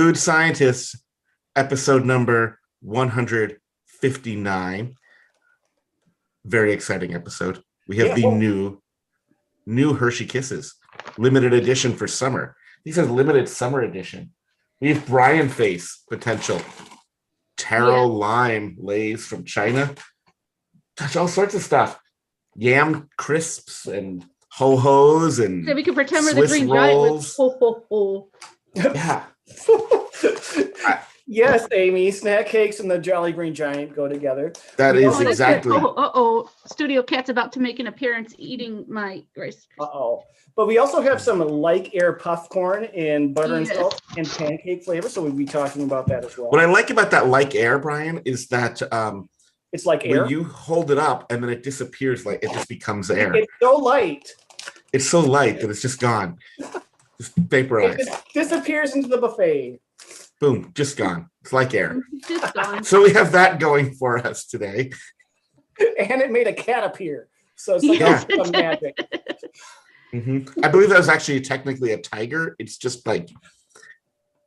Food Scientists, episode number 159. Very exciting episode. We have the new Hershey Kisses, limited edition for summer. These are limited summer edition. We have Bryan face potential. Taro lime lays from China. Touch all sorts of stuff. Yam crisps and ho-hos and so we can pretend we're Swiss the green rolls. giant with ho. Yeah. Yes, Amy. Snack cakes and the Jolly Green Giant go together. That is exactly. Studio Cat's about to make an appearance eating my Rice Krispie. But we also have some Like Air Puffcorn in butter and salt and pancake flavor, so we'll be talking about that as well. What I like about that Like Air, Bryan, is that it's like air. When you hold it up and then it disappears, like it just becomes air. It's so light. It's so light that it's just gone. Just vaporized. It just disappears into the buffet. Boom, just gone. It's like air. Just gone. So we have that going for us today. And it made a cat appear. So it's like some magic. I believe that was actually technically a tiger. It's just like,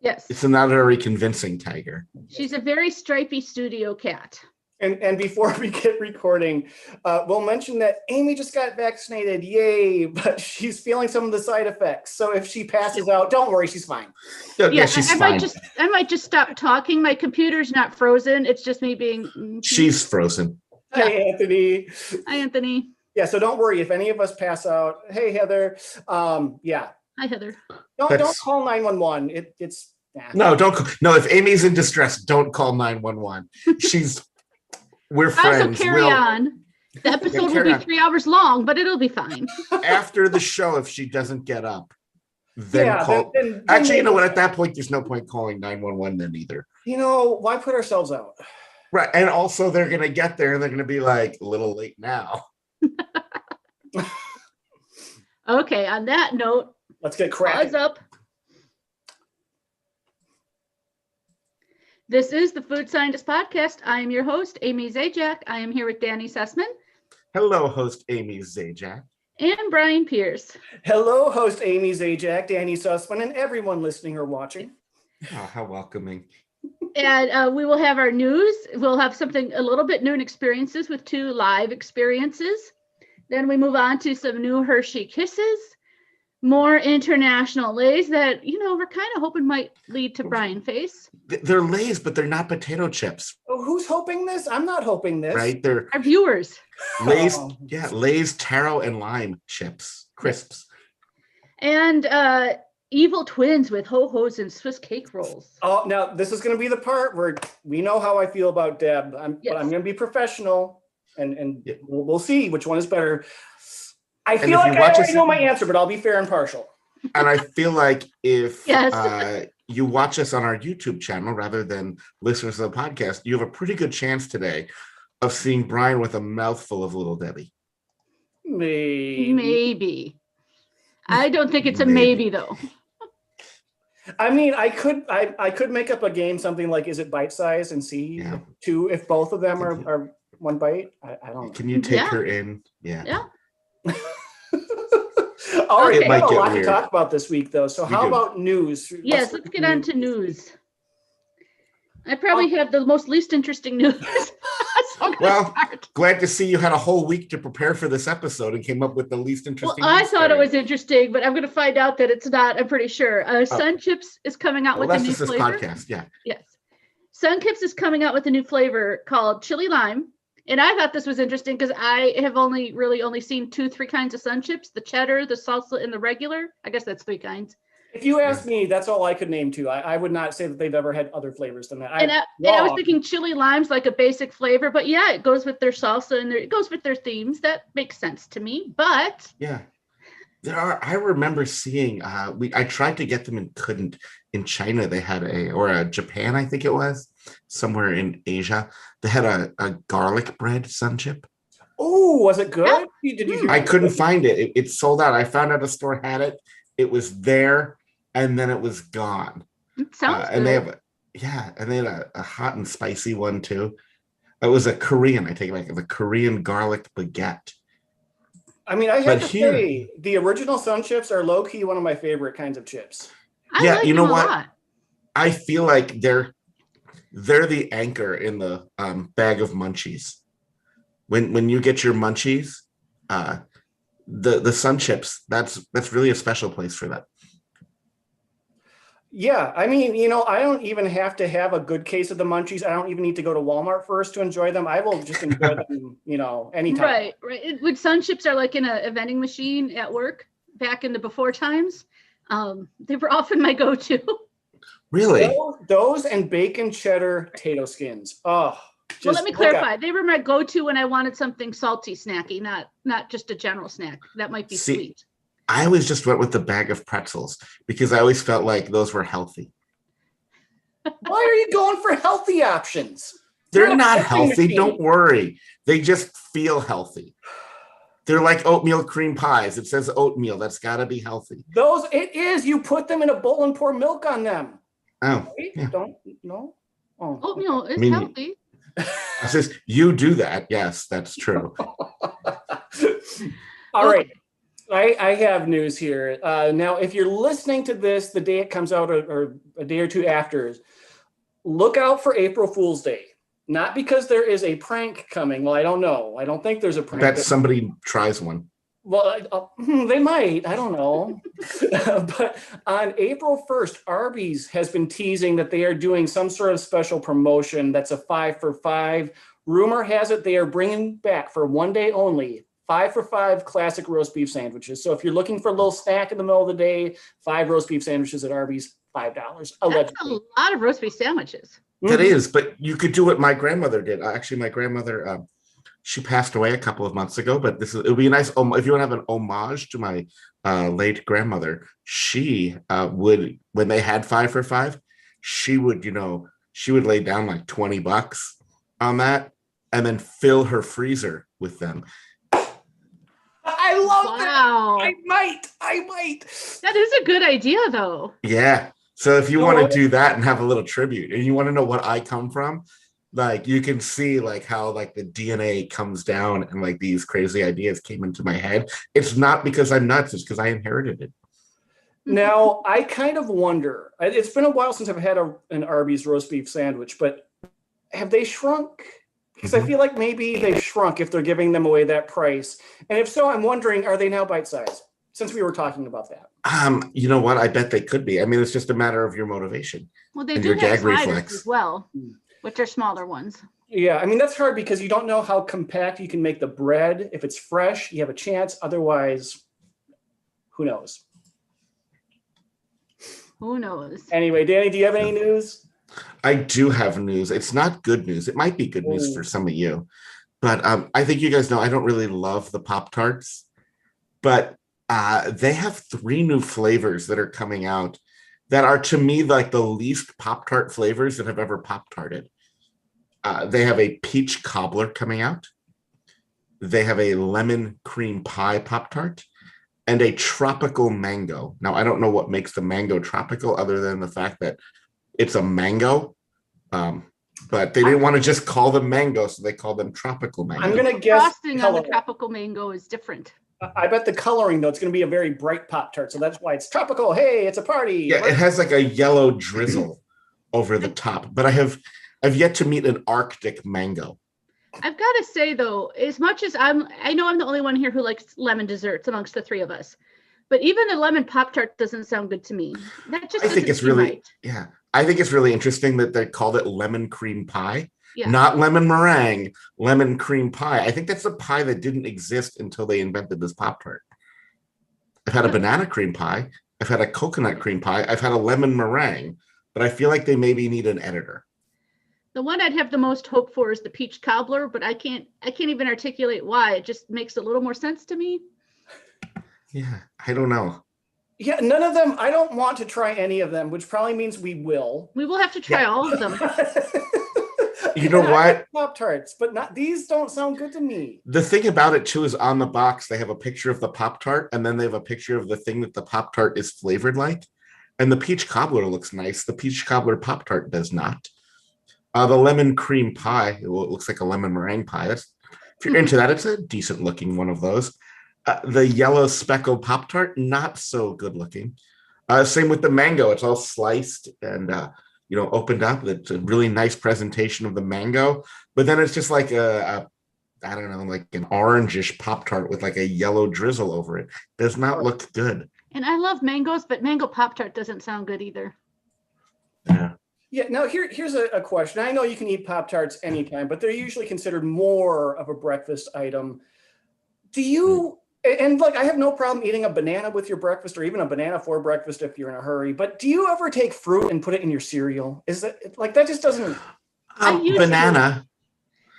it's not a very convincing tiger. She's a very stripy studio cat. And before we get recording, we'll mention that Amy just got vaccinated. Yay. But she's feeling some of the side effects. So if she passes out, don't worry, she's fine. She's fine. I might just stop talking. My computer's not frozen. It's just me being. She's frozen. Hi, Anthony. Hi, Anthony. Yeah, so don't worry if any of us pass out. Hey, Heather. Hi, Heather. Don't call 911. It's no, don't call. No, if Amy's in distress, don't call 911. We're friends. Also carry on. The episode will be 3 hours long, but it'll be fine. After the show, if she doesn't get up, then call. Then actually, you know what? At that point, there's no point calling 911 then either. Why put ourselves out? Right, and also they're gonna get there and they're gonna be like a little late now. Okay, on that note, let's get cracking. Pause up. This is the Food Scientist Podcast. I am your host, Amy Zajac. I am here with Danny Sussman. Hello, host Amy Zajac. And Bryan Pierce. Hello, host Amy Zajac, Danny Sussman, and everyone listening or watching. Oh, how welcoming. And we will have our news. We'll have something a little bit new in experiences with 2 live experiences. Then we move on to some new Hershey Kisses, more international lays that, we're kind of hoping might lead to Bryan face. They're lays, but they're not potato chips. Oh, who's hoping this? I'm not hoping this. Right? They're our viewers. Lays, Lays Taro and Lime Chips, crisps. And evil twins with ho-hos and Swiss cake rolls. Oh, now this is going to be the part where we know how I feel about Deb, but I'm going to be professional, and we'll see which one is better. I feel like I already know my answer, but I'll be fair and partial. And I feel like if you watch us on our YouTube channel rather than listeners of the podcast, you have a pretty good chance today of seeing Bryan with a mouthful of Little Debbie. Maybe. I don't think it's a maybe though. I mean, I could make up a game, something like, is it bite size, and see if both of them are one bite. I don't know. Can you take her in? Yeah. All right, we have a lot to talk about this week, though. So how about news? Yes, let's get on to news. I probably have the most least interesting news. Glad to see you had a whole week to prepare for this episode and came up with the least interesting. Well, I thought it was interesting, but I'm going to find out that it's not. I'm pretty sure. Sun Chips is coming out with a new flavor. That's just this podcast, Yes. Sun Chips is coming out with a new flavor called Chili Lime. And I thought this was interesting because I have only seen 2-3 kinds of Sun Chips: the cheddar, the salsa, and the regular. I guess that's 3 kinds. If you ask me, that's all I could name too. I would not say that they've ever had other flavors than that. And I was thinking chili lime's like a basic flavor, but it goes with their salsa and it goes with their themes. That makes sense to me. But there are. I remember seeing. I tried to get them and couldn't. In China, they had Japan, I think it was, somewhere in Asia. They had a garlic bread Sun Chip. Oh, was it good? Did you? I couldn't find it. It sold out. I found out a store had it. It was there, and then it was gone. It sounds good. And they had a hot and spicy one too. It was a Korean. I take it back. The Korean garlic baguette. I mean, I have to say, the original Sun Chips are low key one of my favorite kinds of chips. I like them a lot. I feel like they're the anchor in the bag of munchies. When you get your munchies, the Sun Chips, that's really a special place for that. Yeah, I mean, I don't even have to have a good case of the munchies. I don't even need to go to Walmart first to enjoy them. I will just enjoy them, anytime. Right. When Sun Chips are like in a vending machine at work back in the before times, they were often my go-to. Really? Those and bacon cheddar potato skins. Oh, well, let me clarify. They were my go-to when I wanted something salty, snacky, not just a general snack. That might be sweet. I always just went with the bag of pretzels because I always felt like those were healthy. Why are you going for healthy options? They're not healthy. Don't worry. They just feel healthy. They're like oatmeal cream pies. It says oatmeal. That's got to be healthy. It is. You put them in a bowl and pour milk on them. Oh. Right? Yeah. No? Oh. Oatmeal is healthy. It says you do that. Yes, that's true. All right. I have news here. Now, if you're listening to this the day it comes out or a day or two after, look out for April Fool's Day. Not because there is a prank coming. Well, I don't know. I don't think there's a prank. Bet somebody tries one. Well, they might. I don't know. But on April 1st, Arby's has been teasing that they are doing some sort of special promotion that's a 5 for 5. Rumor has it they are bringing back for one day only 5 for 5 classic roast beef sandwiches. So if you're looking for a little snack in the middle of the day, 5 roast beef sandwiches at Arby's, $5. Allegedly. That's a lot of roast beef sandwiches. That is, but you could do what my grandmother did. Actually, my grandmother, she passed away a couple of months ago, but it would be a nice, if you want to have an homage to my late grandmother, she would, when they had 5 for 5, she would lay down like $20 on that and then fill her freezer with them. I love that. I might. That is a good idea, though. Yeah. So if you want to do that and have a little tribute, and you want to know what I come from, like you can see like how like the DNA comes down and like these crazy ideas came into my head. It's not because I'm nuts; it's because I inherited it. Now I kind of wonder. It's been a while since I've had an Arby's roast beef sandwich, but have they shrunk? Because I feel like maybe they've shrunk if they're giving them away that price. And if so, I'm wondering, are they now bite-sized? Since we were talking about that. You know what? I bet they could be. I mean, it's just a matter of your motivation. Well, they do have sliders as well, which are smaller ones. Yeah, I mean, that's hard because you don't know how compact you can make the bread. If it's fresh, you have a chance. Otherwise, who knows? Who knows? Anyway, Danny, do you have any news? I do have news. It's not good news. It might be good news for some of you. But I think you guys know I don't really love the Pop-Tarts. But they have 3 new flavors that are coming out that are, to me, like the least Pop-Tart flavors that have ever Pop-Tarted. They have a peach cobbler coming out. They have a lemon cream pie Pop-Tart and a tropical mango. Now, I don't know what makes the mango tropical other than the fact that it's a mango. But they didn't want to just call them mango, so they called them tropical mango. I'm going to guess frosting on the tropical mango is different. I bet the coloring, though, it's going to be a very bright Pop-Tart, so that's why it's tropical. Hey, it's a party. Yeah, it has like a yellow drizzle over the top. But I've yet to meet an Arctic mango. I've got to say, though, as much as I know I'm the only one here who likes lemon desserts amongst the 3 of us, but even a lemon Pop-Tart doesn't sound good to me. That just I think it's really right. Yeah. I think it's really interesting that they called it lemon cream pie, yeah. Not lemon meringue, lemon cream pie. I think that's a pie that didn't exist until they invented this Pop-Tart. I've had a banana cream pie. I've had a coconut cream pie. I've had a lemon meringue, but I feel like they maybe need an editor. The one I'd have the most hope for is the peach cobbler, but I can't even articulate why. It just makes a little more sense to me. Yeah, I don't know. Yeah, none of them. I don't want to try any of them, which probably means we will. We will have to try all of them. You know what? Pop-Tarts, but not these don't sound good to me. The thing about it too is on the box they have a picture of the Pop-Tart and then they have a picture of the thing that the Pop-Tart is flavored like. And the peach cobbler looks nice. The peach cobbler Pop-Tart does not. The lemon cream pie, it looks like a lemon meringue pie. If you're into that, it's a decent looking one of those. The yellow speckled Pop-Tart, not so good looking. Same with the mango. It's all sliced and opened up. It's a really nice presentation of the mango, but then it's just like I don't know, like an orangish Pop-Tart with like a yellow drizzle over it. Does not look good. And I love mangoes, but mango Pop-Tart doesn't sound good either. Yeah. Yeah. Now here's a question. I know you can eat Pop-Tarts anytime, but they're usually considered more of a breakfast item. Do you? And like, I have no problem eating a banana with your breakfast, or even a banana for breakfast if you're in a hurry. But do you ever take fruit and put it in your cereal? Is that like that? Just doesn't. Banana.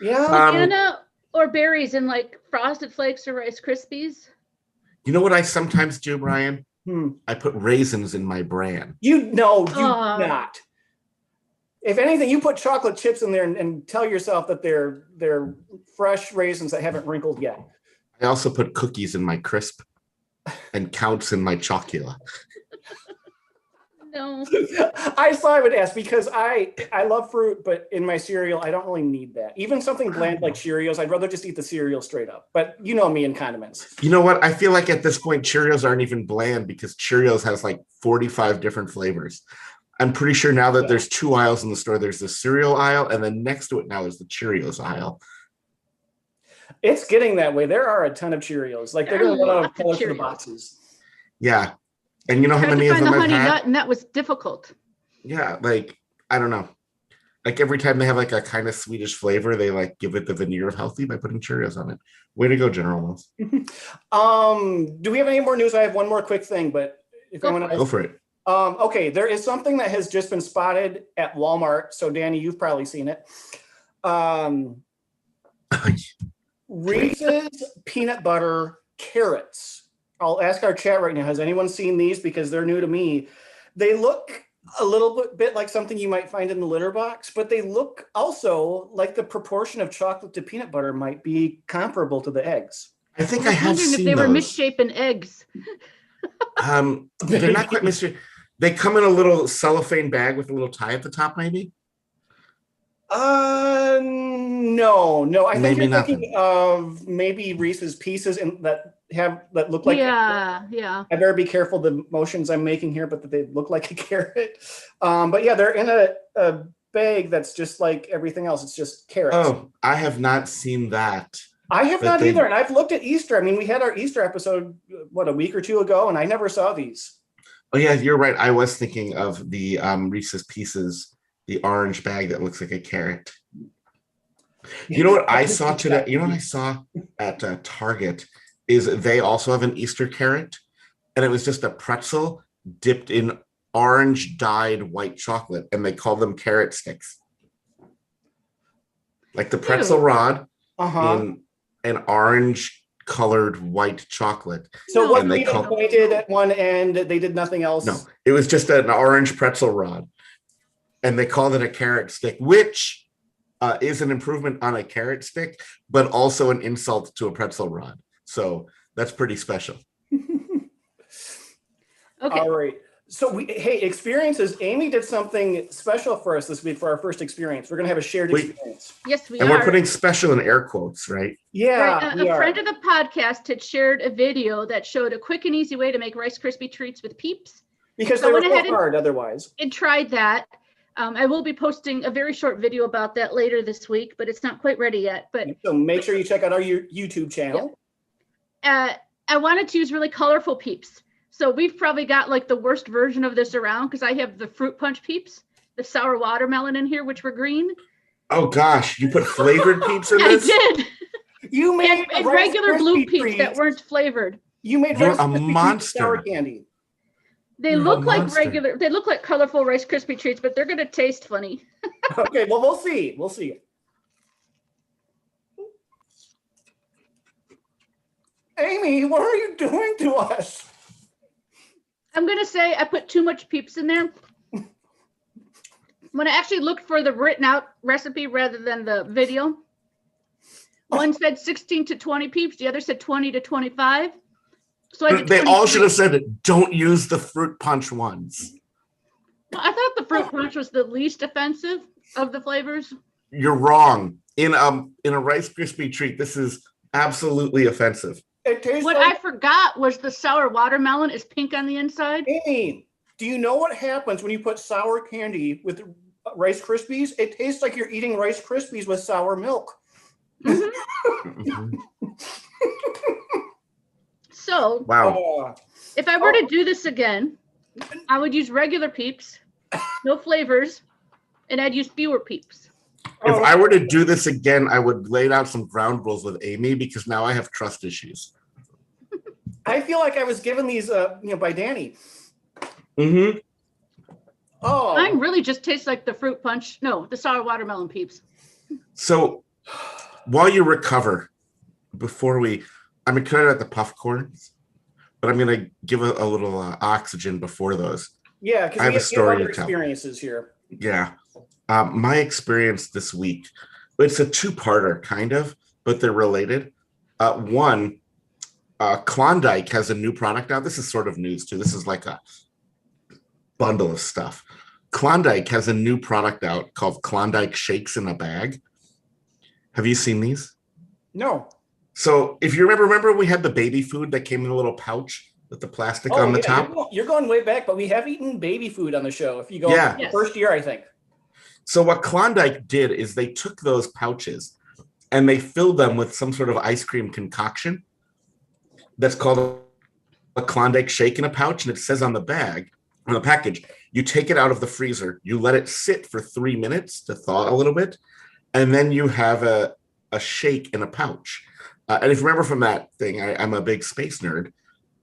Yeah. Banana or berries in like Frosted Flakes or Rice Krispies. You know what I sometimes do, Bryan? I put raisins in my bran. You not. If anything, you put chocolate chips in there and tell yourself that they're fresh raisins that haven't wrinkled yet. I also put cookies in my crisp and counts in my chocula. No. I thought I would ask because I love fruit, but in my cereal, I don't really need that. Even something bland like Cheerios, I'd rather just eat the cereal straight up. But you know me and condiments. You know what? I feel like at this point, Cheerios aren't even bland because Cheerios has like 45 different flavors. I'm pretty sure now that there's 2 aisles in the store. There's the cereal aisle, and then next to it now is the Cheerios aisle. It's getting that way. There are a ton of Cheerios. Like they're going to run out of colors for the boxes. Yeah. And you know how many of them I've had? Nut, and that was difficult. Yeah, like I don't know. Like every time they have like a kind of Swedish flavor, they like give it the veneer of healthy by putting Cheerios on it. Way to go, General Mills. Do we have any more news? I have one more quick thing, but if go for it. Okay, there is something that has just been spotted at Walmart. So Danny, you've probably seen it. Reese's peanut butter carrots. I'll ask our chat right now. Has anyone seen these? Because they're new to me. They look a little bit like something you might find in the litter box, but they look also like the proportion of chocolate to peanut butter might be comparable to the eggs. I think I have seen if they those. were misshapen eggs. They're not quite misshapen. They come in a little cellophane bag with a little tie at the top, maybe? No. I think maybe you're thinking of maybe Reese's Pieces that look like yeah. I better be careful the motions I'm making here, but that they look like a carrot. But yeah, they're in a bag that's just like everything else. It's just carrots. Oh, I have not seen that. I have not either, and I've looked at Easter. I mean, we had our Easter episode a week or two ago, and I never saw these. Oh yeah, you're right. I was thinking of the Reese's Pieces, the orange bag that looks like a carrot. You know what I saw today? You know what I saw at Target is they also have an Easter carrot, and it was just a pretzel dipped in orange dyed white chocolate, and they call them carrot sticks. Like the pretzel rod in an orange colored white chocolate. So what they pointed at one end, they did nothing else? No, it was just an orange pretzel rod, and they called it a carrot stick, which is an improvement on a carrot stick, but also an insult to a pretzel rod. So that's pretty special. Okay. All right. So experiences. Amy did something special for us this week for our first experience. We're going to have a shared experience. Yes, we are. And we're putting special in air quotes, right? Yeah. Right. A friend of the podcast had shared a video that showed a quick and easy way to make Rice Krispie Treats with Peeps. Because they were so hard otherwise. And tried that. I will be posting a very short video about that later this week, but it's not quite ready yet. But so make sure you check out our YouTube channel. I wanted to use really colorful Peeps. So we've probably got like the worst version of this around because I have the fruit punch Peeps, the sour watermelon in here, which were green. Oh gosh, you put flavored Peeps in this? I did. You made and regular blue Peeps that weren't flavored. You made a monster. Sour candy. They look like regular. They look like colorful Rice Krispie Treats, but they're gonna taste funny. Okay, well we'll see. We'll see. Amy, what are you doing to us? I'm gonna say I put too much Peeps in there. When I actually looked for the written out recipe rather than the video, one said 16 to 20 Peeps, the other said 20 to 25. So they all should have said don't use the fruit punch ones. I thought the fruit punch was the least offensive of the flavors. You're wrong. In a Rice Krispie treat, this is absolutely offensive. It tastes what I forgot was the sour watermelon is pink on the inside. Amy, Do you know what happens when you put sour candy with Rice Krispies? It tastes like you're eating Rice Krispies with sour milk. So, wow. If I were to do this again, I would use regular Peeps, no flavors, and I'd use fewer Peeps. If I were to do this again, I would lay down some ground rules with Amy because now I have trust issues. I feel like I was given these, by Danny. Mm-hmm. Oh, Mine really just tastes like the fruit punch. No, the sour watermelon Peeps. So, while you recover, I'm excited at the puffcorns, but I'm gonna give a little oxygen before those. Yeah, because I have a story to tell. Experiences here. Yeah, my experience this week. It's a two-parter, kind of, but they're related. One, Klondike has a new product out. This is sort of news too. This is like a bundle of stuff. Klondike has a new product out called Klondike Shakes in a Bag. Have you seen these? No. So if you remember we had the baby food that came in a little pouch with the plastic on the top? You're going way back, but we have eaten baby food on the show. If you go the first year, I think. So what Klondike did is they took those pouches and they filled them with some sort of ice cream concoction that's called a Klondike Shake in a Pouch. And it says on the package, you take it out of the freezer, you let it sit for 3 minutes to thaw a little bit, and then you have a shake in a pouch. And if you remember from that thing, I'm a big space nerd.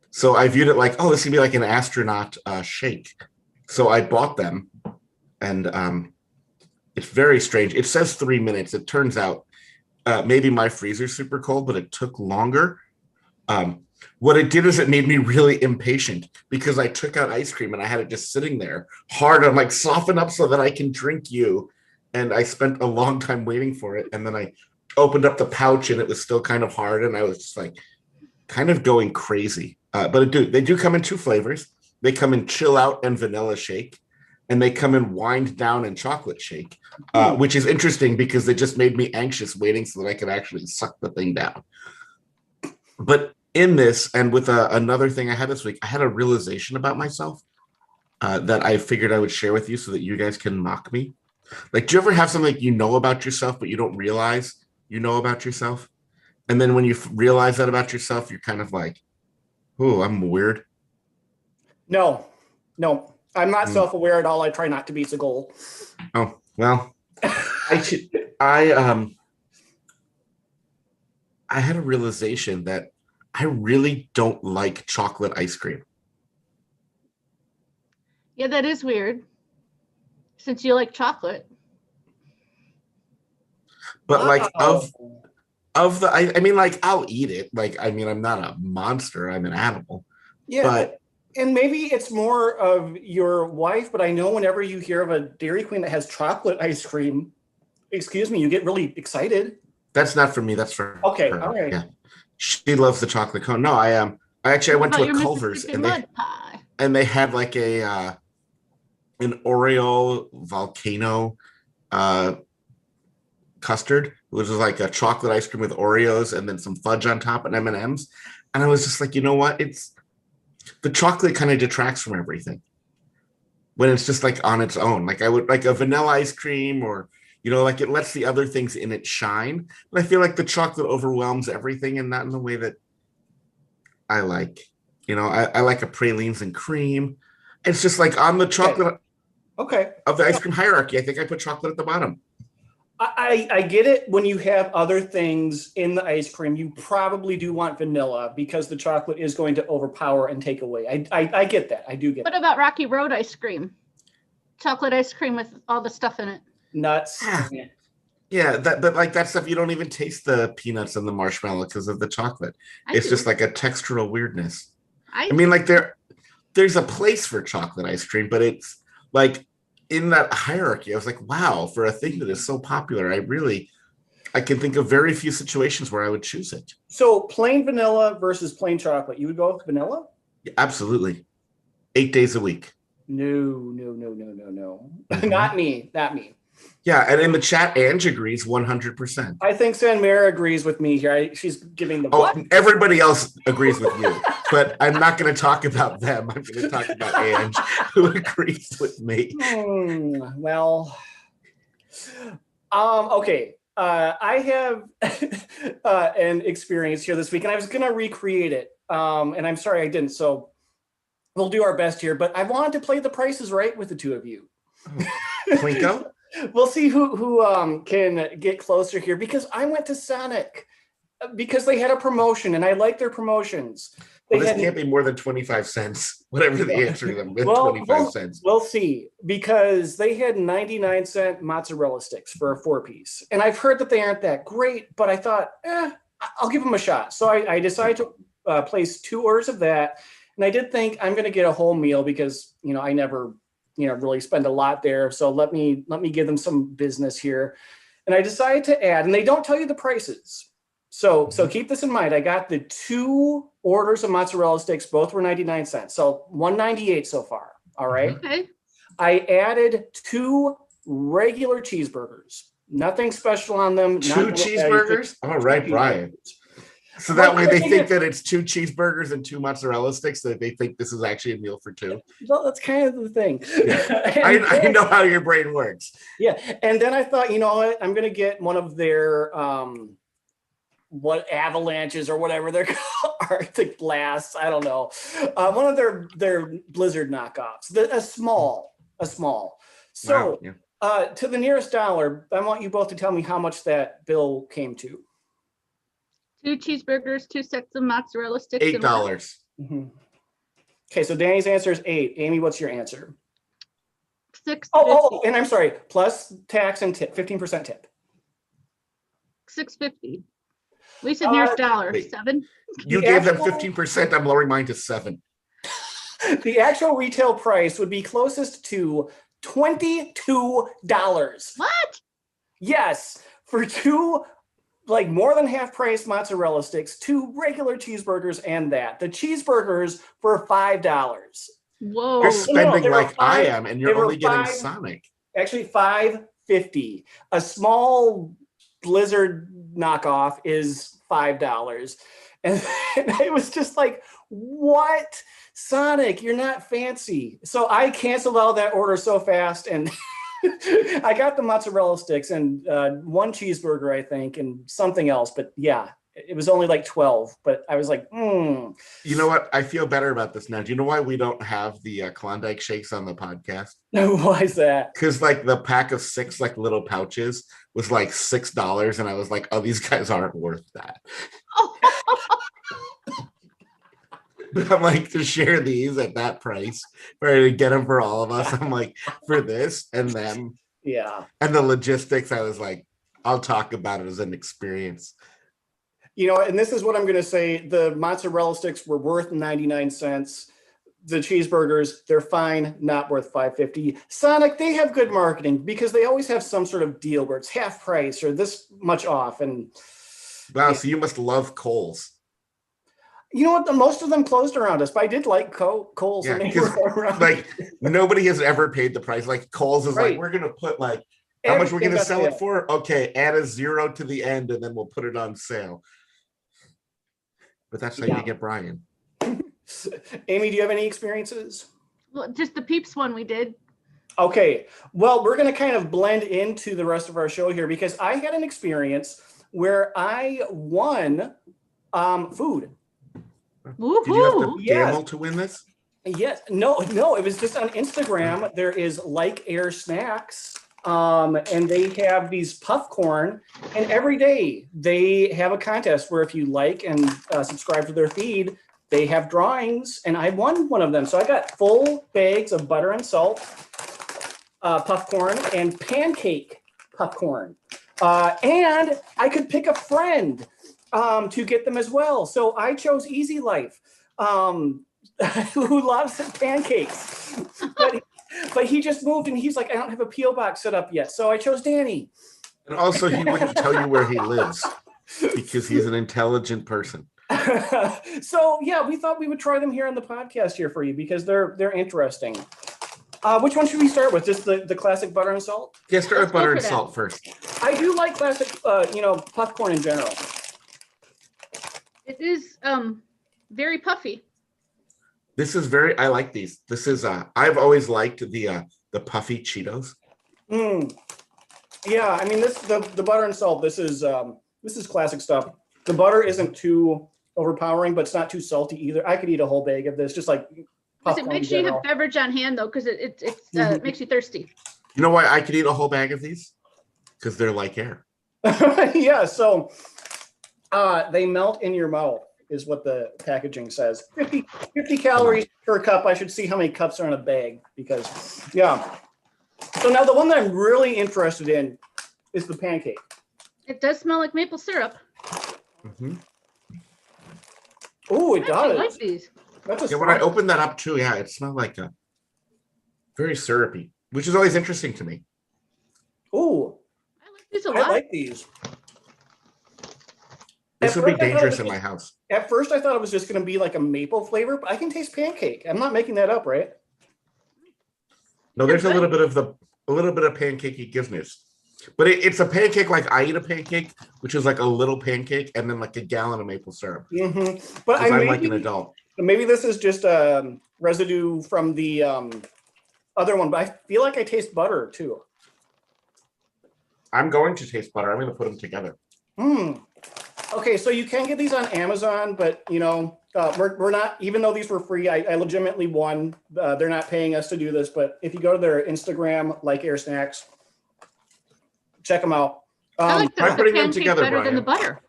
So I viewed it like, oh, this could be like an astronaut shake. So I bought them, and it's very strange. It says 3 minutes. It turns out maybe my freezer's super cold, but it took longer. What it did is it made me really impatient because I took out ice cream and I had it just sitting there hard. I'm like, soften up so that I can drink you. And I spent a long time waiting for it. And then I opened up the pouch and it was still kind of hard. And I was just like kind of going crazy. But they do come in two flavors. They come in chill out and vanilla shake. And they come in wind down and chocolate shake, which is interesting because they just made me anxious waiting so that I could actually suck the thing down. But in this, and with another thing I had this week, I had a realization about myself that I figured I would share with you so that you guys can mock me. Like, do you ever have something like you know about yourself, but you don't realize you know about yourself? And then when you realize that about yourself, you're kind of like, oh, I'm weird. No, I'm not self-aware at all. I try not to be. It's a goal. Oh, well, I had a realization that I really don't like chocolate ice cream. Yeah, that is weird. Since you like chocolate. But like of the, I mean, like I'll eat it. Like, I mean, I'm not a monster. I'm an animal. Yeah. And maybe it's more of your wife, but I know whenever you hear of a Dairy Queen that has chocolate ice cream, you get really excited. That's not for me. That's for her. All right. Yeah. She loves the chocolate cone. No, I went to a Culver's and they had like an Oreo volcano custard, which was like a chocolate ice cream with Oreos and then some fudge on top and M&Ms. And I was just like, you know what? The chocolate kind of detracts from everything when it's just like on its own. Like I would like a vanilla ice cream or, like it lets the other things in it shine. But I feel like the chocolate overwhelms everything and not in the way that I like. I like a pralines and cream. It's just like on the chocolate of the ice cream hierarchy, I think I put chocolate at the bottom. I get it. When you have other things in the ice cream, you probably do want vanilla because the chocolate is going to overpower and take away. I get that. I do get What about Rocky Road ice cream? Chocolate ice cream with all the stuff in it. Nuts. Yeah, but like that stuff, you don't even taste the peanuts and the marshmallow because of the chocolate. It's just like a textural weirdness. I mean, like there's a place for chocolate ice cream, but it's like in that hierarchy, I was like, wow, for a thing that is so popular, I can think of very few situations where I would choose it. So plain vanilla versus plain chocolate, you would go with vanilla? Yeah, absolutely. 8 days a week. No. Mm-hmm. Not me. Yeah, and in the chat, Ange agrees 100%. I think Sanmara agrees with me here. She's giving the what? Everybody else agrees with you, but I'm not going to talk about them. I'm going to talk about Ange, who agrees with me. Well, okay. I have an experience here this week, and I was going to recreate it, and I'm sorry I didn't. So we'll do our best here, but I wanted to play The Price is Right with the two of you. Plinko? We'll see who can get closer here, because I went to Sonic because they had a promotion and I like their promotions. This can't be more than 25 cents, whatever the answer to them, 25 cents. We'll see, because they had 99-cent mozzarella sticks for a 4-piece. And I've heard that they aren't that great, but I thought, I'll give them a shot. So I decided to place 2 orders of that. And I did think I'm going to get a whole meal because, I never really spend a lot there. So let me give them some business here. And I decided to add, and they don't tell you the prices. So keep this in mind. I got the 2 orders of mozzarella sticks. Both were 99 cents. So $1.98 so far. All right. Okay. I added 2 regular cheeseburgers. Nothing special on them. 2 cheeseburgers? All right, Bryan. So that way they think that it's 2 cheeseburgers and 2 mozzarella sticks, that they think this is actually a meal for 2. Well, that's kind of the thing. Yeah. I know how your brain works. Yeah. And then I thought, you know what? I'm going to get one of their, avalanches or whatever they're called, Arctic blasts. I don't know. One of their Blizzard knockoffs, a small. So wow, to the nearest dollar, I want you both to tell me how much that bill came to. 2 cheeseburgers, 2 sets of mozzarella sticks. $8. Mm-hmm. Okay, so Danny's answer is 8. Amy, what's your answer? $6.50. Oh, and I'm sorry, plus tax and tip, 15% tip. $6.50. We said nearest dollar. 7. You gave them 15%. I'm lowering mine to 7. The actual retail price would be closest to $22. What? Yes, for 2 more than half price mozzarella sticks, 2 regular cheeseburgers, and that. The cheeseburgers for $5. Whoa. You're spending I am, and you're only getting Sonic. Actually, $5.50. A small Blizzard knockoff is $5. And it was just like, what? Sonic, you're not fancy. So I canceled all that order so fast, and I got the mozzarella sticks and 1 cheeseburger, I think, and something else. But yeah, it was only like 12. But I was like, You know what? I feel better about this now. Do you know why we don't have the Klondike shakes on the podcast? No, why is that? Because the pack of 6 little pouches was $6, and I was like, oh, these guys aren't worth that. But I'm like, to share these at that price, or to get them for all of us, I'm like, for this and them. Yeah. And the logistics, I was like, I'll talk about it as an experience. And this is what I'm going to say. The mozzarella sticks were worth 99 cents. The cheeseburgers, they're fine, not worth $5.50. Sonic, they have good marketing because they always have some sort of deal where it's half price or this much off. And wow, so you must love Kohl's. You know what? Most of them closed around us, but I did like Kohl's. Yeah, nobody has ever paid the price. Kohl's is we're going to put how much we're going to sell it for? Okay, add a 0 to the end, and then we'll put it on sale. But that's how you get Bryan. Amy, do you have any experiences? Well, just the Peeps one we did. Okay. Well, we're going to kind of blend into the rest of our show here because I had an experience where I won food. Woo-hoo. Did you have to gamble to win this? Yes. No, it was just on Instagram. There is Like Air Snacks. And they have these puffcorn, and every day they have a contest where if you like and subscribe to their feed, they have drawings, and I won one of them. So I got full bags of butter and salt puffcorn and pancake puffcorn. And I could pick a friend to get them as well. So I chose Easy Life, who loves pancakes. But he just moved, and he's like, I don't have a P.O. box set up yet. So I chose Danny. And also, he wouldn't tell you where he lives because he's an intelligent person. So, yeah, we thought we would try them here on the podcast here for you because they're interesting. Which one should we start with? Just the classic butter and salt? Yeah, start with butter and salt first. I do like classic, puffcorn in general. It is very puffy. This is I like these. This is I've always liked the puffy Cheetos. Yeah, I mean the butter and salt, this is classic stuff. The butter isn't too overpowering, but it's not too salty either. I could eat a whole bag of this, just like it makes you have beverage on hand though, because it makes you thirsty. You know why I could eat a whole bag of these? Because they're like air. Yeah, so they melt in your mouth is what the packaging says. 50 calories per cup. I should see how many cups are in a bag because, yeah. So now the one that I'm really interested in is the pancake. It does smell like maple syrup. Oh, it does. I like these. When I opened that up too, it smelled like a very syrupy, which is always interesting to me. Oh, I like these a lot. I like these. This would be dangerous in my house. At first, I thought it was just going to be like a maple flavor, but I can taste pancake. I'm not making that up, right? No, there's a little bit of pancakey goodness, but it's a pancake like I eat a pancake, which is like a little pancake and then like a gallon of maple syrup. But I'm like an adult. Maybe this is just residue from the other one, but I feel like I taste butter too. I'm going to taste butter. I'm going to put them together. Okay, so you can get these on Amazon, but we're not, even though these were free, I legitimately won. They're not paying us to do this, but if you go to their Instagram, Like Air Snacks, check them out. I like I'm putting them together, better than the Bryan. butter.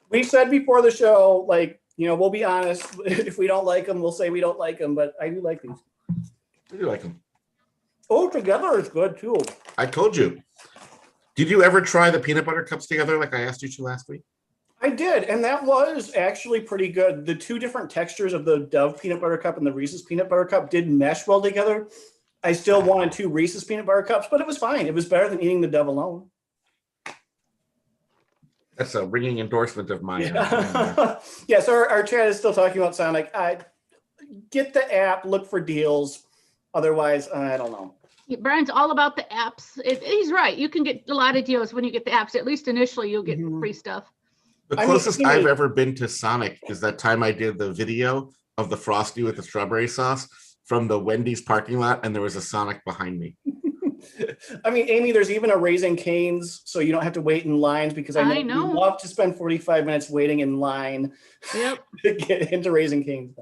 We said before the show, we'll be honest. If we don't like them, we'll say we don't like them, but I do like these. I do like them. Oh, together is good too. I told you. Did you ever try the peanut butter cups together like I asked you to last week? I did, and that was actually pretty good. The two different textures of the Dove peanut butter cup and the Reese's peanut butter cup did mesh well together. I still wanted 2 Reese's peanut butter cups, but it was fine. It was better than eating the Dove alone. That's a ringing endorsement of mine. Yeah, so our chat is still talking about Sonic. Get the app, look for deals. Otherwise, I don't know. Bryan's all about the apps. He's right. You can get a lot of deals when you get the apps. At least initially, you'll get free stuff. The closest I've ever been to Sonic is that time I did the video of the Frosty with the strawberry sauce from the Wendy's parking lot, and there was a Sonic behind me. I mean, Amy, there's even a Raising Cane's, so you don't have to wait in lines, because I know you love to spend 45 minutes waiting in line to get into Raising Cane's.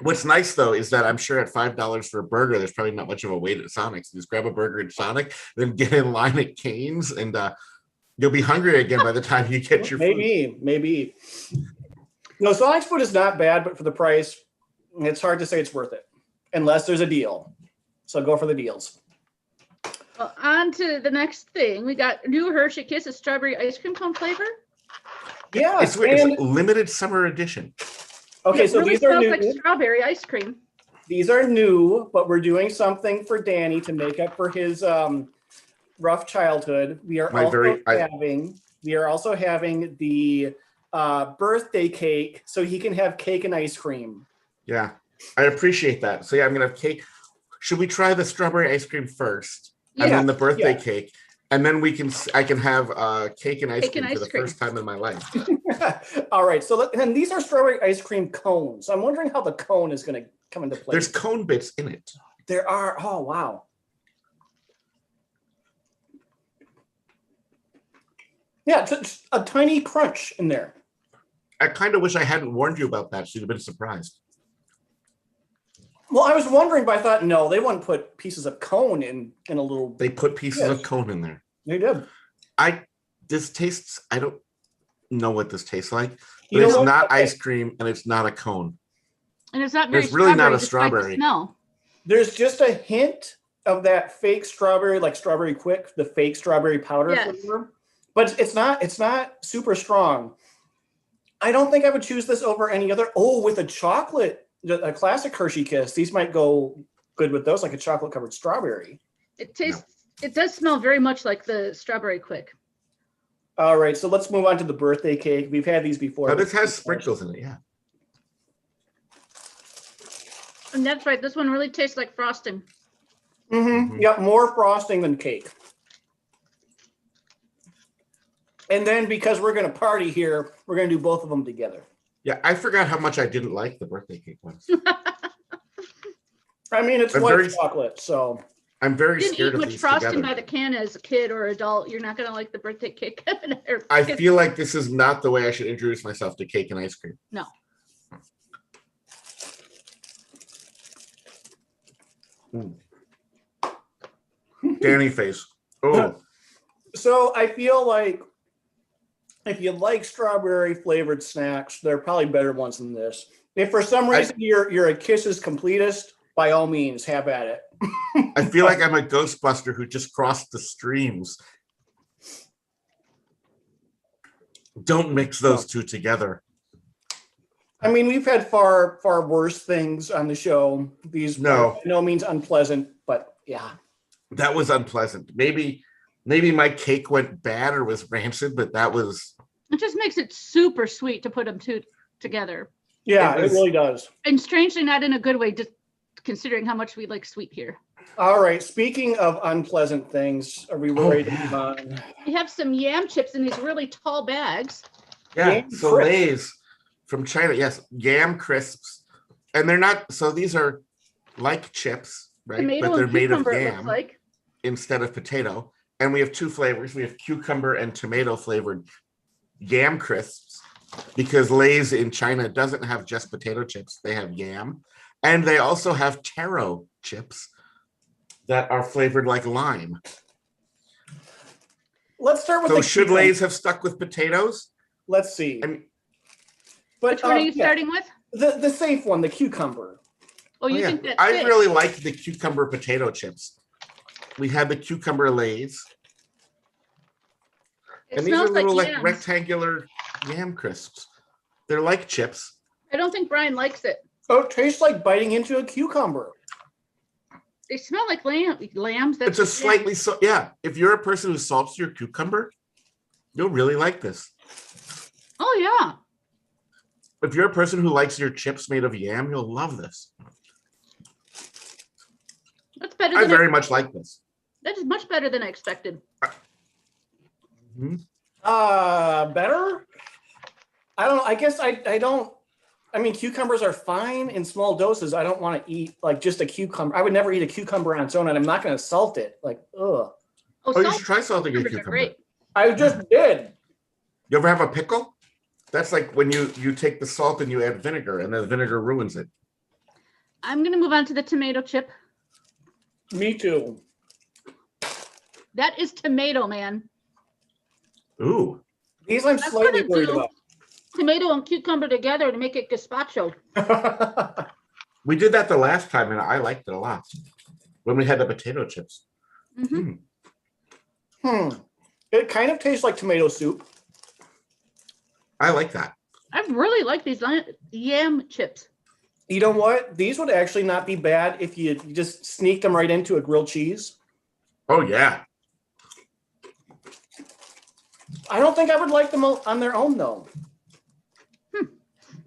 What's nice, though, is that I'm sure at $5 for a burger, there's probably not much of a wait at Sonic's. You just grab a burger at Sonic, then get in line at Cane's, and you'll be hungry again by the time you get your food. Maybe. No, Sonic's food is not bad, but for the price, it's hard to say it's worth it, unless there's a deal. So go for the deals. Well, on to the next thing. We got new Hershey Kisses strawberry ice cream cone flavor. Yeah, it's limited summer edition. Okay, so these are new. Like strawberry ice cream. These are new, but we're doing something for Danny to make up for his rough childhood. We are also having the birthday cake, so he can have cake and ice cream. Yeah, I appreciate that. So yeah, I'm gonna have cake. Should we try the strawberry ice cream first, and then the birthday cake, and then I can have cake and ice cream for the first time in my life. All right. So and these are strawberry ice cream cones. I'm wondering how the cone is going to come into play. There's cone bits in it. There are. Oh wow. Yeah, it's a tiny crunch in there. I kind of wish I hadn't warned you about that. So you'd have been surprised. Well, I was wondering, but I thought, no, they wouldn't put pieces of cone in a little. They put pieces of cone in there. They did. This tastes, I don't know what this tastes like, but it's not ice cream and it's not a cone. And it's not very It's really not a strawberry. No. There's just a hint of that fake strawberry, like Strawberry Quick, the fake strawberry powder flavor. But it's not super strong. I don't think I would choose this over any other. Oh, with a classic Hershey Kiss. These might go good with those, like a chocolate covered strawberry. It does smell very much like the Strawberry Quick. All right, so let's move on to the birthday cake. We've had these before. Now this has sprinkles in it, yeah. And that's right. This one really tastes like frosting. Mm-hmm. Yeah, more frosting than cake. And then because we're going to party here, we're going to do both of them together. Yeah, I forgot how much I didn't like the birthday cake ones. I mean, it's white chocolate, so. I'm very scared of these together. You didn't eat much frosting by the can as a kid or adult. You're not going to like the birthday cake. I feel like this is not the way I should introduce myself to cake and ice cream. No. Danny face. Oh. So I feel like if you like strawberry flavored snacks, there are probably better ones than this. If for some reason you're a Kisses completist, by all means, have at it. I feel like I'm a Ghostbuster who just crossed the streams. Don't mix those two together. I mean, we've had far worse things on the show. These are by no means unpleasant, but yeah. That was unpleasant. Maybe my cake went bad or was rancid, but that was. It just makes it super sweet to put them two together. Yeah, it really does. And strangely, not in a good way, just considering how much we like sweet here. All right. Speaking of unpleasant things, are we ready to move on? We have some Yam Chips in these really tall bags. Yeah, so Lay's from China. Yes, Yam Crisps. And they're not, so these are like chips, right? Tomato but they're and made of cucumber, yam instead of potato. And we have two flavors. We have cucumber and tomato flavored Yam Crisps because Lay's in China doesn't have just potato chips. They have yam. And they also have taro chips that are flavored like lime. Let's start with so should Lay's have stuck with potatoes? Let's see. Which one are you starting with? The safe one, the cucumber. Oh, you think that's I really like the cucumber potato chips. We had the cucumber Lay's. And these are little like rectangular Yam Crisps. They're like chips. I don't think Bryan likes it. Oh, it tastes like biting into a cucumber. They smell like lambs. It's a slightly if you're a person who salts your cucumber, you'll really like this. Oh yeah. If you're a person who likes your chips made of yam, you'll love this. That's better. I very much like this. That is much better than I expected. Better? I don't know. I guess I don't. I mean, cucumbers are fine in small doses. I don't want to eat like just a cucumber. I would never eat a cucumber on its own, and I'm not going to salt it. Like, ugh. Oh, you should try salting your cucumber. Great. I just did. You ever have a pickle? That's like when you take the salt and you add vinegar, and the vinegar ruins it. I'm going to move on to the tomato chip. Me too. That is tomato, man. Ooh. These I'm slightly worried about. Tomato and cucumber together to make it gazpacho. We did that the last time, and I liked it a lot when we had the potato chips. It kind of tastes like tomato soup. I like that. I really like these Yam Chips. You know what? These would actually not be bad if you just sneak them right into a grilled cheese. Oh, yeah. I don't think I would like them on their own, though.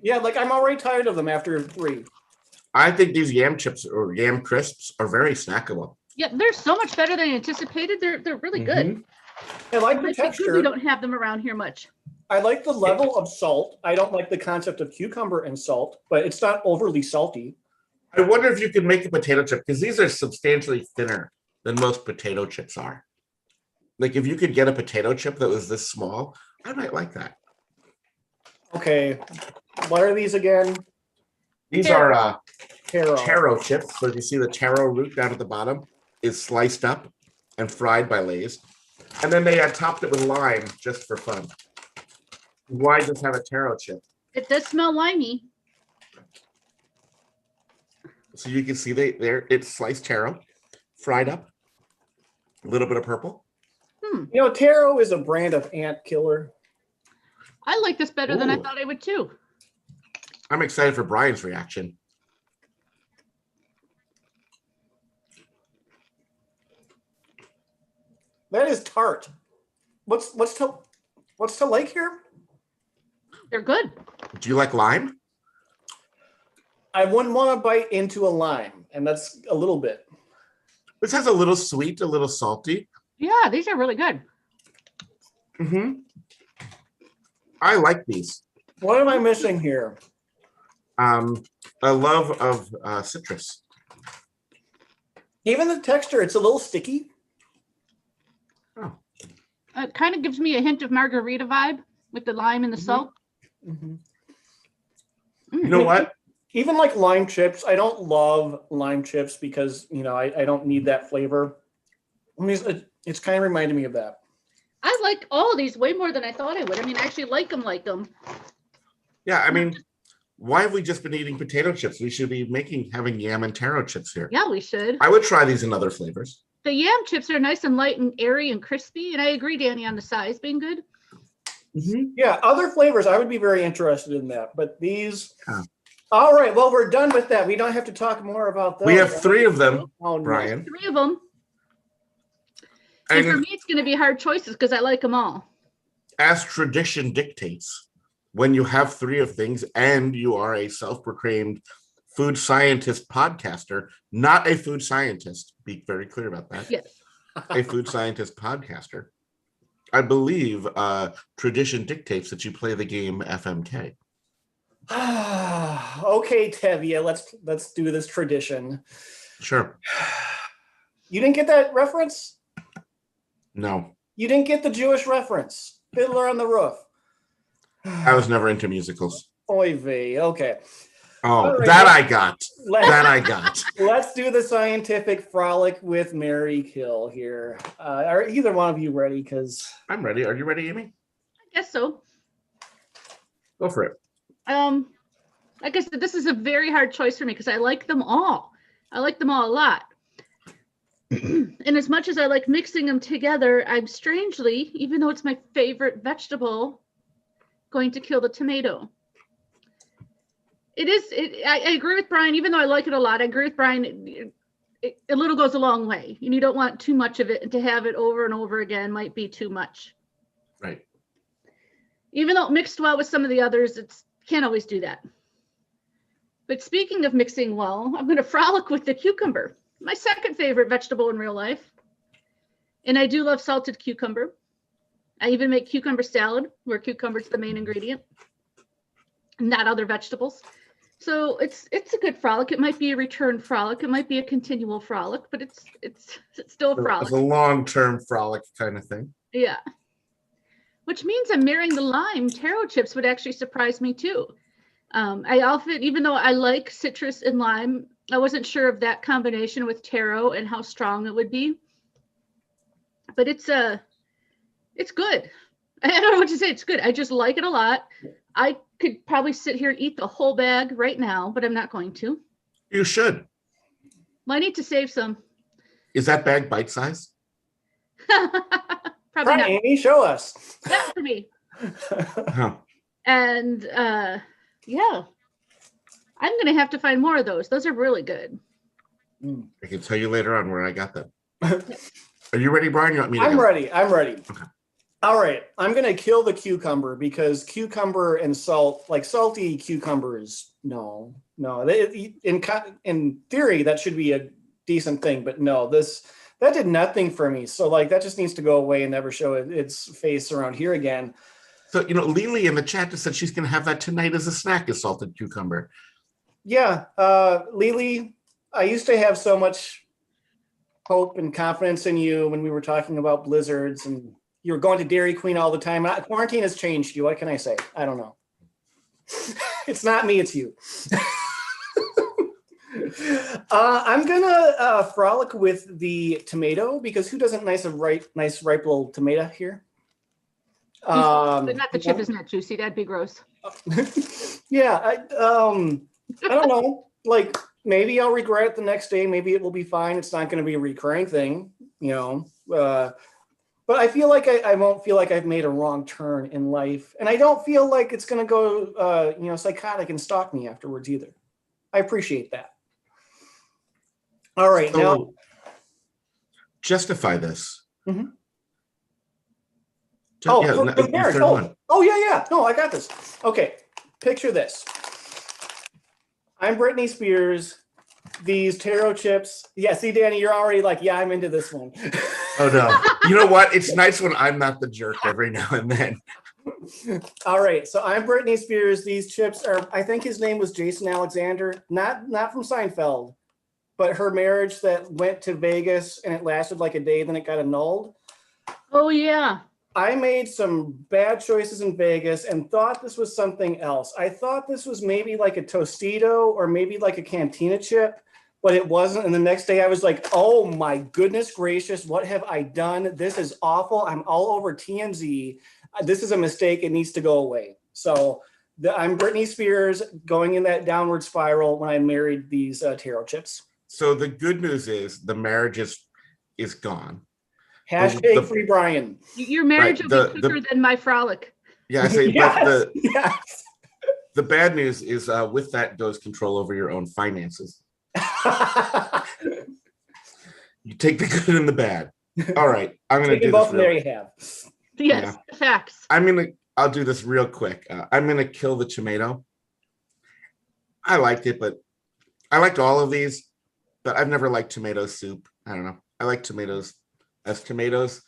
Yeah, like I'm already tired of them after 3. I think these Yam Chips or Yam Crisps are very snackable. Yeah, they're so much better than anticipated. They're really good. I like the texture. We don't have them around here much. I like the level of salt. I don't like the concept of cucumber and salt, but it's not overly salty. I wonder if you could make a potato chip because these are substantially thinner than most potato chips are. Like if you could get a potato chip that was this small, I might like that. Okay. What are these again? These are taro chips. So if you see the taro root down at the bottom is sliced up and fried by Lay's. And then they topped it with lime just for fun. Why just have a taro chip? It does smell limey. So you can see it's sliced taro, fried up, a little bit of purple. You know, taro is a brand of ant killer. I like this better than I thought I would too. I'm excited for Bryan's reaction. That is tart. What's to like here? They're good. Do you like lime? I wouldn't want to bite into a lime, and that's a little bit. This has a little sweet, a little salty. Yeah, these are really good. I like these. What am I missing here? A love of citrus. Even the texture, it's a little sticky. Oh. It kind of gives me a hint of margarita vibe with the lime and the salt. You know what? Even like lime chips, I don't love lime chips because, I don't need that flavor. I mean, it's kind of reminding me of that. I like all of these way more than I thought I would. I mean, I actually like them. Yeah, I mean, why have we just been eating potato chips? We should be having yam and taro chips here. Yeah, we should. I would try these in other flavors. The yam chips are nice and light and airy and crispy. And I agree, Danny, on the size being good. Yeah, other flavors, I would be very interested in that. But these... Yeah. All right, well, we're done with that. We don't have to talk more about those. We have 3 of them, Bryan. 3 of them. And for me, it's going to be hard choices because I like them all. As tradition dictates, when you have 3 of things and you are a self-proclaimed food scientist podcaster, not a food scientist, be very clear about that. Yes. A food scientist podcaster. I believe tradition dictates that you play the game FMK. Okay, Tevye, let's do this tradition. Sure. You didn't get that reference? No. You didn't get the Jewish reference. Fiddler on the Roof. I was never into musicals. Oy vey. Okay. Oh, right, I got. Let's do the scientific frolic with Mary Kill here. Are either one of you ready? Because I'm ready. Are you ready, Amy? I guess so. Go for it. Like I said, this is a very hard choice for me because I like them all. I like them all a lot. And as much as I like mixing them together, I'm strangely, even though it's my favorite vegetable, going to kill the tomato. I agree with Bryan, even though I like it a lot, I agree with Bryan, a little goes a long way. You don't want too much of it, and to have it over and over again might be too much. Right. Even though it mixed well with some of the others, can't always do that. But speaking of mixing well, I'm going to frolic with the cucumber. My second favorite vegetable in real life. And I do love salted cucumber. I even make cucumber salad where cucumber is the main ingredient, not other vegetables. So it's a good frolic. It might be a return frolic. It might be a continual frolic, but it's still a frolic. It's a long-term frolic kind of thing. Yeah. Which means I'm marrying the lime taro chips would actually surprise me too. I often, even though I like citrus and lime, I wasn't sure of that combination with taro and how strong it would be. But it's good. I don't know what to say. It's good. I just like it a lot. I could probably sit here and eat the whole bag right now, but I'm not going to. You should. Well, I need to save some. Is that bag bite size? Probably not. Amy, show us. Not for me. Huh. And yeah, I'm going to have to find more of those. Those are really good. I can tell you later on where I got them. Are you ready, Bryan? You want me to I'm ready. Okay. All right. I'm going to kill the cucumber because cucumber and salt, like salty cucumbers, no. In theory, that should be a decent thing, but no, that did nothing for me. So that just needs to go away and never show its face around here again. So, Lily in the chat just said she's going to have that tonight as a snack, a salted cucumber. Yeah. Lily, I used to have so much hope and confidence in you when we were talking about blizzards and you were going to Dairy Queen all the time. Quarantine has changed you. What can I say? I don't know. It's not me, it's you. I'm gonna frolic with the tomato because who doesn't nice ripe little tomato here? But not the chip is not juicy. That'd be gross. Yeah, I don't know. Maybe I'll regret it the next day. Maybe it will be fine. It's not going to be a recurring thing, But I feel like I won't feel like I've made a wrong turn in life, and I don't feel like it's going to go, psychotic and stalk me afterwards either. I appreciate that. All right, so, now justify this. Mm-hmm. Oh, yeah. No, I got this. Okay, picture this. I'm Britney Spears. These taro chips. Yeah, see, Danny, you're already like, yeah, I'm into this one. Oh, no. You know what? It's nice when I'm not the jerk every now and then. All right, so I'm Britney Spears. These chips are, I think his name was Jason Alexander, not from Seinfeld, but her marriage that went to Vegas and it lasted like a day, then it got annulled. Oh, yeah. I made some bad choices in Vegas and thought this was something else. I thought this was maybe like a Tostito or maybe like a Cantina chip, but it wasn't. And the next day I was like, oh my goodness gracious, what have I done? This is awful. I'm all over TMZ. This is a mistake. It needs to go away. So I'm Britney Spears going in that downward spiral when I married these taro chips. So the good news is the marriage is gone. Hashtag free Bryan. Your marriage will be quicker than my frolic. Yeah, I say, yes, but the bad news is with that goes control over your own finances. You take the good and the bad. All right, I'm going to do both. This There you have. Yes, yeah. Facts. I'll do this real quick. I'm going to kill the tomato. I liked it, but I liked all of these, but I've never liked tomato soup. I don't know. I like tomatoes as tomatoes.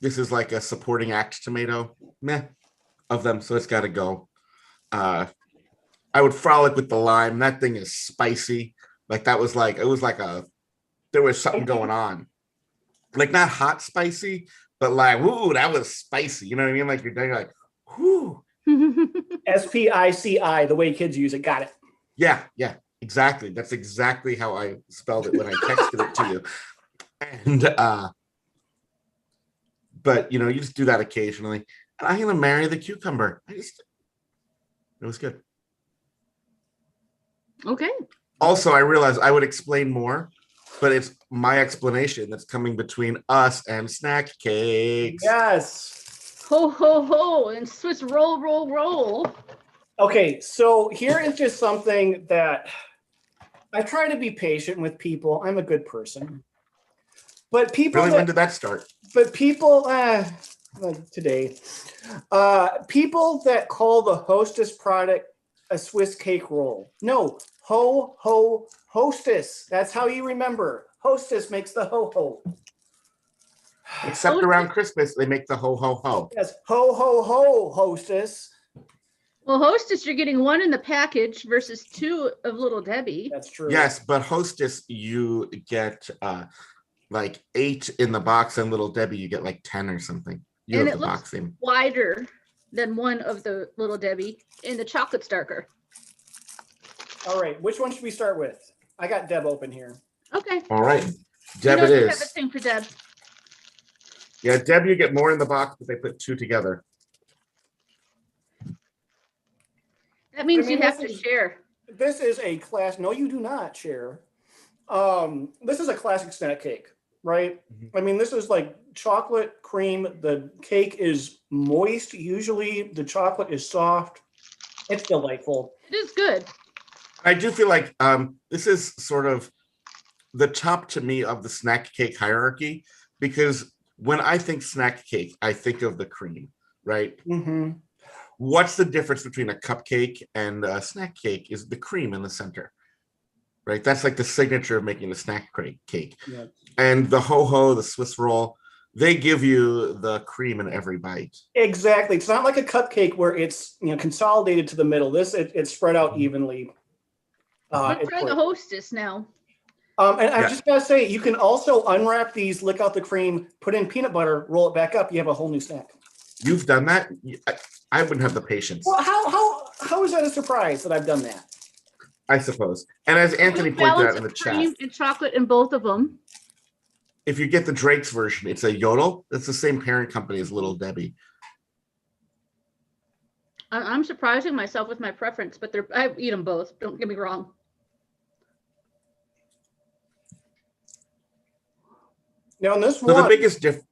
This is like a supporting act tomato, of them, so it's got to go. I would frolic with the lime. That thing is spicy. Like there was something going on. Like not hot spicy, but like, whoo, that was spicy. You know what I mean? Like you're like, whoo. SPICI, the way kids use it. Got it. Yeah, exactly. That's exactly how I spelled it when I texted it to you. And but you just do that occasionally. And I'm gonna marry the cucumber. It was good. Okay. Also, I realized I would explain more, but it's my explanation that's coming between us and snack cakes. Yes. Ho, ho, ho, and Swiss roll, roll, roll. Okay, so here is just something that I try to be patient with people. I'm a good person. But people when did that start? But people today, people that call the Hostess product a Swiss cake roll. No, ho ho Hostess. That's how you remember. Hostess makes the ho ho. Except around Christmas, they make the ho ho ho. Yes, ho ho ho Hostess. Well, Hostess, you're getting one in the package versus two of Little Debbie. That's true. Yes, but Hostess, you get like 8 in the box, and Little Debbie, you get like 10 or something. You and have it the looks boxing wider than one of the Little Debbie, and the chocolate's darker. All right, which one should we start with? I got Deb open here. Okay. All right, Deb it is. Have a thing for Deb. Yeah, Deb, you get more in the box, but they put 2 together. That means you have to share. This is a class. No, you do not share. This is a classic snack cake, right? Mm-hmm. I mean, this is like chocolate cream. The cake is moist. Usually the chocolate is soft. It's delightful. It is good. I do feel like this is sort of the top to me of the snack cake hierarchy, because when I think snack cake, I think of the cream, right? Mm-hmm. What's the difference between a cupcake and a snack cake is the cream in the center, right? That's like the signature of making a snack cake. Yeah. And the ho-ho, the Swiss roll, they give you the cream in every bite. Exactly. It's not like a cupcake where it's consolidated to the middle. This it's spread out evenly. Let's try the Hostess now. And I just gotta say, you can also unwrap these, lick out the cream, put in peanut butter, roll it back up. You have a whole new snack. You've done that? I wouldn't have the patience. Well, how is that a surprise that I've done that? I suppose. And as Anthony pointed out in the chat, cream and chocolate in both of them. If you get the Drake's version, it's a Yodel. It's the same parent company as Little Debbie. I'm surprising myself with my preference, but I eat them both. Don't get me wrong. Now, in this so one, the biggest difference.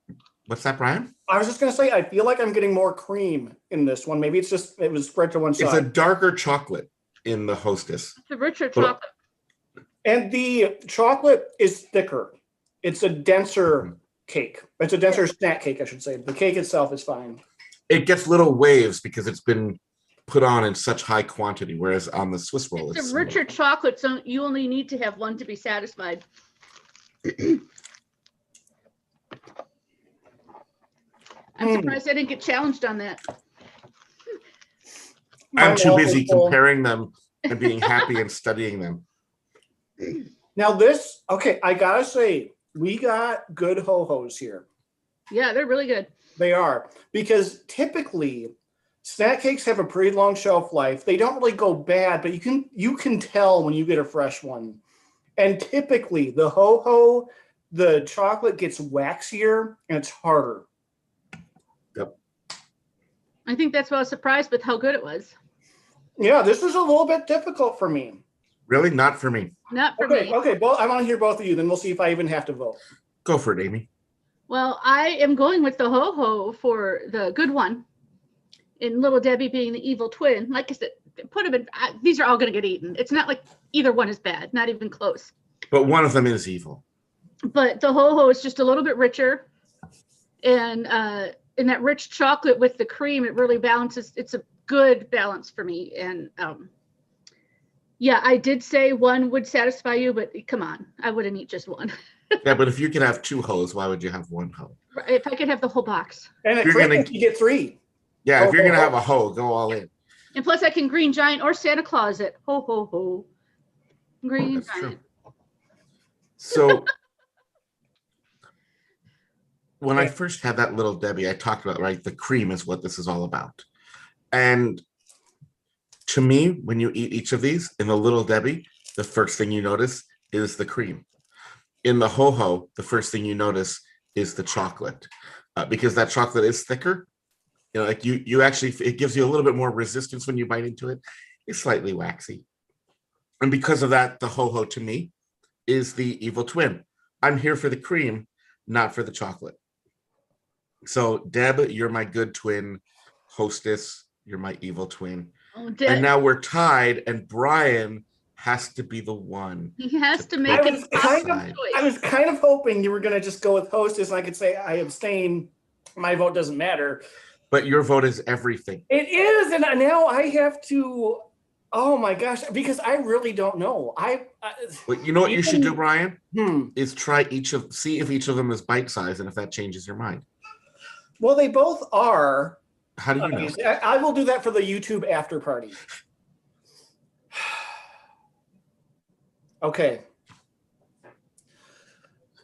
What's that, Bryan? I was just going to say, I feel like I'm getting more cream in this one. Maybe it's just, it was spread to one side. It's a darker chocolate in the Hostess. It's a richer chocolate. And the chocolate is thicker. It's a denser cake. It's a denser snack cake, I should say. The cake itself is fine. It gets little waves because it's been put on in such high quantity, whereas on the Swiss roll, it's a richer chocolate, so you only need to have one to be satisfied. I'm surprised I didn't get challenged on that. I'm too busy comparing them and being happy and studying them. Now this, okay, I gotta say, we got good Ho-Hos here. Yeah, they're really good. They are, because typically snack cakes have a pretty long shelf life. They don't really go bad, but you can tell when you get a fresh one. And typically the Ho-Ho, the chocolate gets waxier and it's harder. Yep. I think that's why I was surprised with how good it was. Yeah, this is a little bit difficult for me. Really? Not for me. Not for me. Okay, well, I want to hear both of you, then we'll see if I even have to vote. Go for it, Amy. Well, I am going with the Ho-Ho for the good one, and Little Debbie being the evil twin. Like I said, put them in. These are all going to get eaten. It's not like either one is bad, not even close. But one of them is evil. But the Ho-Ho is just a little bit richer, and in that rich chocolate with the cream, it really balances. It's a good balance for me. And yeah, I did say one would satisfy you, but come on, I wouldn't eat just one. Yeah, but if you could have 2 Ho's, why would you have 1 Ho? If I could have the whole box. And you get 3. Yeah, if you're going to have a Ho, go all in. And plus I can Green Giant or Santa Claus it. Ho, ho, ho. Green Giant. True. So when I first had that Little Debbie, I talked about, right, the cream is what this is all about. And to me, when you eat each of these, in the Little Debbie, the first thing you notice is the cream. In the Ho-Ho, the first thing you notice is the chocolate, because that chocolate is thicker. You know, like you actually, it gives you a little bit more resistance when you bite into it. It's slightly waxy. And because of that, the Ho-Ho to me is the evil twin. I'm here for the cream, not for the chocolate. So Deb, you're my good twin. Hostess, you're my evil twin. Oh, and now we're tied, and Bryan has to be the one. He has to make it. I was kind of hoping you were going to just go with Hostess, and I could say I abstain. My vote doesn't matter. But your vote is everything. It is, and now I have to. Oh my gosh! Because I really don't know. But you know what you should do, Bryan? Is try see if each of them is bite size, and if that changes your mind. Well, they both are. How do you know? I will do that for the YouTube after party. Okay.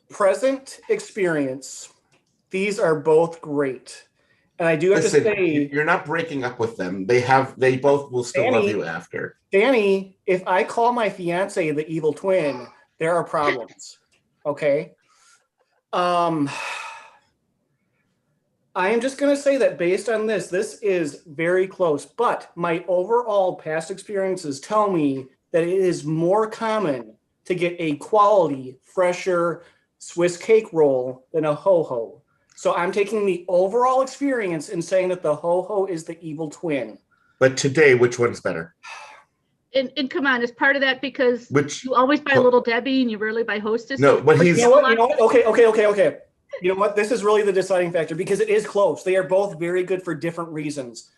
Present experience. These are both great. And I do have to say, you're not breaking up with them. They both will still love you after. Danny, if I call my fiance the evil twin, there are problems. Okay. I am just going to say that based on this is very close, but my overall past experiences tell me that it is more common to get a quality, fresher Swiss cake roll than a Ho-Ho. So I'm taking the overall experience and saying that the Ho-Ho is the evil twin. But today, which one's better? And come on, is part of that because you always buy Little Debbie and you rarely buy Hostess? No, but you know what? Okay. You know what? This is really the deciding factor because it is close. They are both very good for different reasons.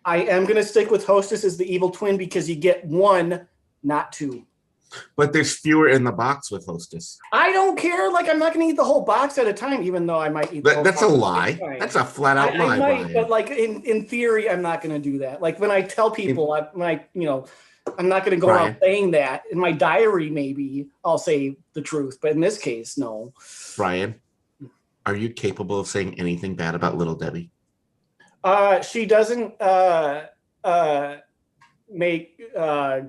I am going to stick with Hostess as the evil twin because you get 1, not 2. But there's fewer in the box with Hostess. I don't care. Like, I'm not going to eat the whole box at a time, even though I might eat the whole box. That's a lie. That's a flat out lie. I might, but like in theory, I'm not going to do that. Like when I tell people, I'm not going to go out saying that. In my diary, maybe I'll say the truth, but in this case, no. Bryan, are you capable of saying anything bad about Little Debbie? She doesn't make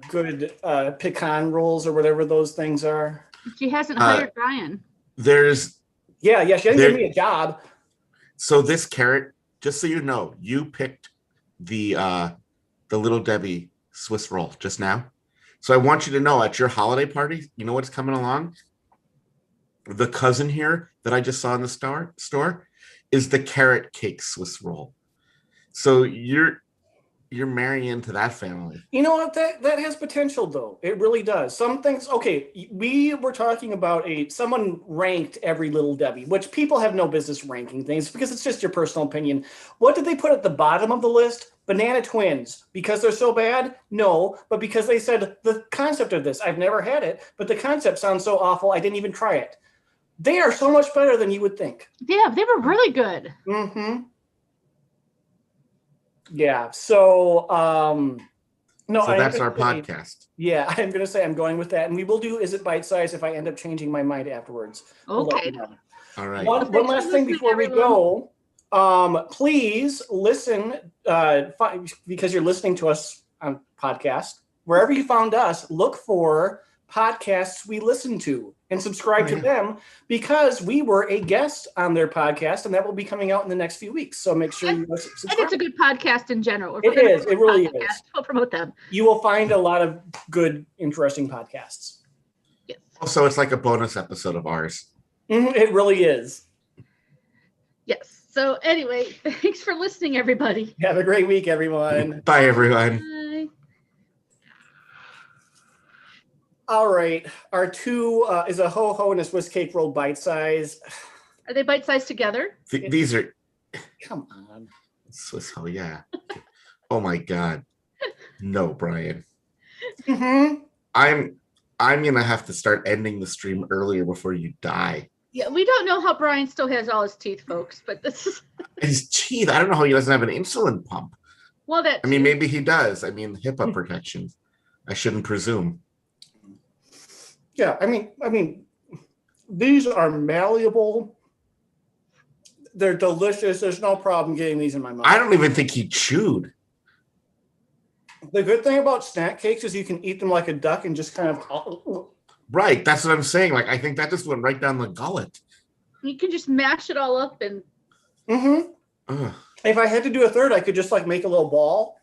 good pecan rolls or whatever those things are. She hasn't hired Bryan. She hasn't given me a job. So this carrot, just so you know, you picked the Little Debbie Swiss roll just now. So I want you to know at your holiday party, you know what's coming along? The cousin here that I just saw in the store is the carrot cake Swiss roll. So you're marrying into that family. You know what? That has potential, though. It really does. Some things. Okay, we were talking about someone ranked every Little Debbie, which people have no business ranking things because it's just your personal opinion. What did they put at the bottom of the list? Banana Twins, because they're so bad? No, but because they said the concept of this, I've never had it, but the concept sounds so awful, I didn't even try it. They are so much better than you would think. Yeah, they were really good. Mm-hmm. Yeah, so no, so that's our podcast. Yeah, I'm going to say I'm going with that, and we will do Is It Bite Size if I end up changing my mind afterwards. Okay. All right. One last thing before we go. Please listen, because you're listening to us on podcast. Wherever you found us, look for podcasts we listen to and subscribe to them, because we were a guest on their podcast, and that will be coming out in the next few weeks. So make sure you subscribe. And it's a good podcast in general. It is. It really is. We'll promote them. You will find a lot of good, interesting podcasts. Yes. So it's like a bonus episode of ours. It really is. Yes. So anyway, thanks for listening, everybody. Have a great week, everyone. Bye, everyone. Bye. All right. Our two is a Ho-Ho and a Swiss cake roll bite size. Are they bite sized together? These are. Come on. Swiss Ho, yeah. Oh my God. No, Bryan. Mm-hmm. I'm gonna have to start ending the stream earlier before you die. Yeah, we don't know how Bryan still has all his teeth, folks, but this is His teeth. I don't know how he doesn't have an insulin pump. well that I mean, maybe he does. I mean, HIPAA protection. I shouldn't presume. Yeah, I mean, these are malleable. They're delicious. There's no problem getting these in my mouth. I don't even think he chewed. The good thing about snack cakes is you can eat them like a duck and just kind of. Right, that's what I'm saying. Like, I think that just went right down the gullet. you can just mash it all up and Ugh. If I had to do a third, I could just like make a little ball.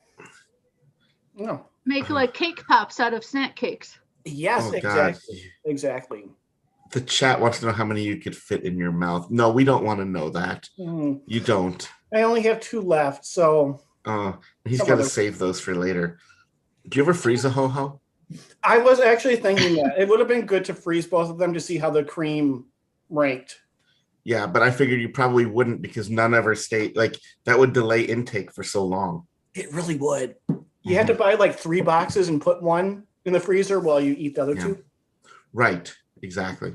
No. make like cake pops out of snack cakes. Yes, Oh, exactly. God. Exactly. The chat wants to know how many you could fit in your mouth. No, we don't want to know that. You don't. I only have 2 left, so. He's got to save those for later. Do you ever freeze a Ho-Ho? I was actually thinking that it would have been good to freeze both of them to see how the cream ranked. Yeah, but I figured you probably wouldn't, because none ever stayed. Like, that would delay intake for so long. It really would. You had to buy like 3 boxes and put one in the freezer while you eat the other 2. Right. Exactly.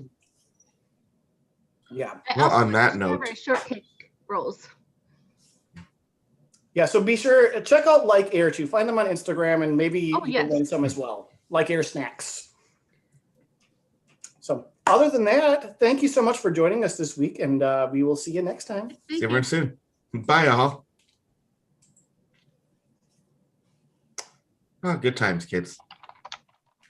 Yeah. Well, on that note, shortcake rolls. Yeah, so be sure check out Like Air too. Find them on Instagram, and maybe you yes. can win some as well. Like Air snacks. So other than that, thank you so much for joining us this week, and we will see you next time. see everyone soon. Bye, all. Oh, good times, kids.